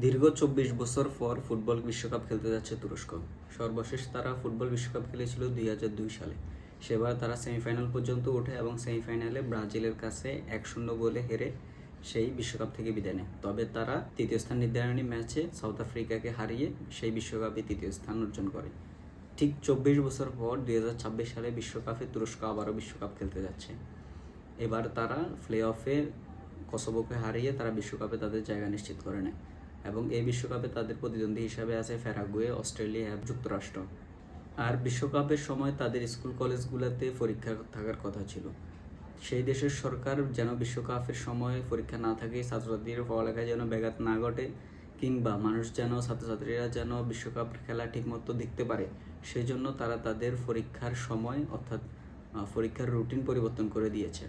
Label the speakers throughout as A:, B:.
A: দীর্ঘ ২৪ বছর পর ফুটবল বিশ্বকাপ খেলতে যাচ্ছে তুরস্ক। সর্বশেষ তারা ফুটবল বিশ্বকাপ খেলেছিল ২০০২ সালে। সেবার তারা সেমিফাইনাল পর্যন্ত ওঠে এবং সেমিফাইনালে ব্রাজিলের কাছে ১-০ গোলে হেরে সেই বিশ্বকাপ থেকে বিদায় নেয়। তবে তারা তৃতীয় স্থান নির্ধারণী ম্যাচে সাউথ আফ্রিকাকে হারিয়ে সেই বিশ্বকাপে তৃতীয় স্থান অর্জন করে। ঠিক ২৪ বছর পর ২০২৬ সালে বিশ্বকাপে তুরস্ক আবারও বিশ্বকাপ খেলতে যাচ্ছে। এবার তারা প্লে অফে কসোভোকে হারিয়ে তারা বিশ্বকাপে তাদের জায়গা নিশ্চিত করে নেয় এবং এই বিশ্বকাপে তাদের প্রতিদ্বন্দ্বী হিসাবে আছে প্যারাগুয়ে, অস্ট্রেলিয়া এবং যুক্তরাষ্ট্র। আর বিশ্বকাপের সময় তাদের স্কুল কলেজগুলোতে পরীক্ষা থাকার কথা ছিল। সেই দেশের সরকার যেন বিশ্বকাপের সময় পরীক্ষা না থাকে, ছাত্রছাত্রীদের পড়ালেখায় যেন ব্যাঘাত না ঘটে, কিংবা মানুষ যেন ছাত্রছাত্রীরা যেন বিশ্বকাপ খেলা ঠিকমতো দেখতে পারে, সেই জন্য তারা তাদের পরীক্ষার সময় অর্থাৎ পরীক্ষার রুটিন পরিবর্তন করে দিয়েছে।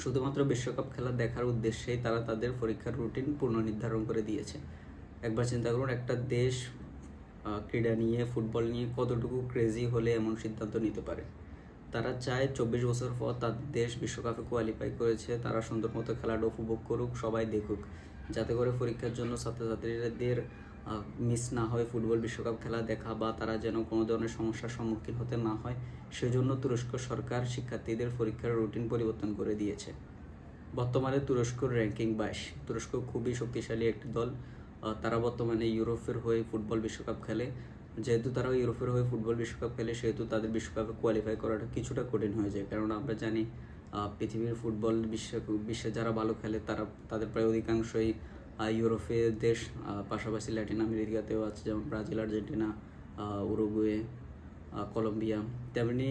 A: শুধুমাত্র বিশ্বকাপ খেলা দেখার উদ্দেশ্যেই তারা তাদের পরীক্ষার রুটিন পুনর্নির্ধারণ করে দিয়েছে। একবার চিন্তা করুন, একটা দেশ ক্রীড়া নিয়ে, ফুটবল নিয়ে কতটুকু ক্রেজি হলে এমন সিদ্ধান্ত নিতে পারে। তারা চায় ২৪ বছর পর তাদের দেশ বিশ্বকাপে কোয়ালিফাই করেছে, তারা সুন্দর মতো খেলাটা উপভোগ করুক, সবাই দেখুক, যাতে করে পরীক্ষার জন্য ছাত্রছাত্রীদের মিস না হয় ফুটবল বিশ্বকাপ খেলা দেখা, বা তারা যেন কোনো ধরনের সমস্যার সম্মুখীন হতে না হয়। সেজন্য তুরস্ক সরকার শিক্ষার্থীদের পরীক্ষার রুটিন পরিবর্তন করে দিয়েছে। বর্তমানে তুরস্কর র্যাঙ্কিং ২২। তুরস্ক খুবই শক্তিশালী একটি দল। তারা বর্তমানে ইউরোপের হয়ে ফুটবল বিশ্বকাপ খেলে। যেহেতু তারা ইউরোপের হয়ে ফুটবল বিশ্বকাপ খেলে, সেহেতু তাদের বিশ্বকাপে কোয়ালিফাই করাটা কিছুটা কঠিন হয়ে যায়। কারণ আমরা জানি পৃথিবীর ফুটবল বিশ্বে যারা ভালো খেলে তাদের প্রায় অধিকাংশই ইউরোপের দেশ, পাশাপাশি ল্যাটিন আমেরিকাতেও আছে, যেমন ব্রাজিল, আর্জেন্টিনা, উরুগুয়ে, কলম্বিয়া। তেমনি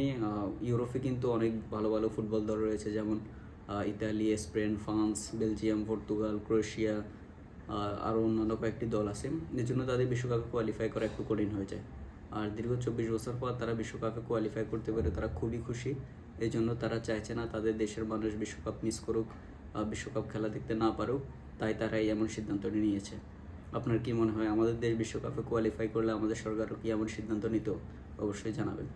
A: ইউরোপে কিন্তু অনেক ভালো ভালো ফুটবল দল রয়েছে, যেমন Italy, Spain, France, Belgium, Portugal, Croatia, আরও অন্যান্য কয়েকটি দল আছে। এর জন্য তাদের বিশ্বকাপে কোয়ালিফাই করা একটু কঠিন হয়ে যায়। আর দীর্ঘ ২৪ বছর পর তারা বিশ্বকাপে কোয়ালিফাই করতে পেরে তারা খুবই খুশি। এই জন্য তারা চাইছে না তাদের দেশের মানুষ বিশ্বকাপ মিস করুক, বিশ্বকাপ খেলা দেখতে না পারুক, তাই তারা এমন সিদ্ধান্তটি নিয়েছে। আপনার কি মনে হয়, আমাদের দেশ বিশ্বকাপে কোয়ালিফাই করলে আমাদের সরকারও কি এমন সিদ্ধান্ত নিত? অবশ্যই জানাবেন।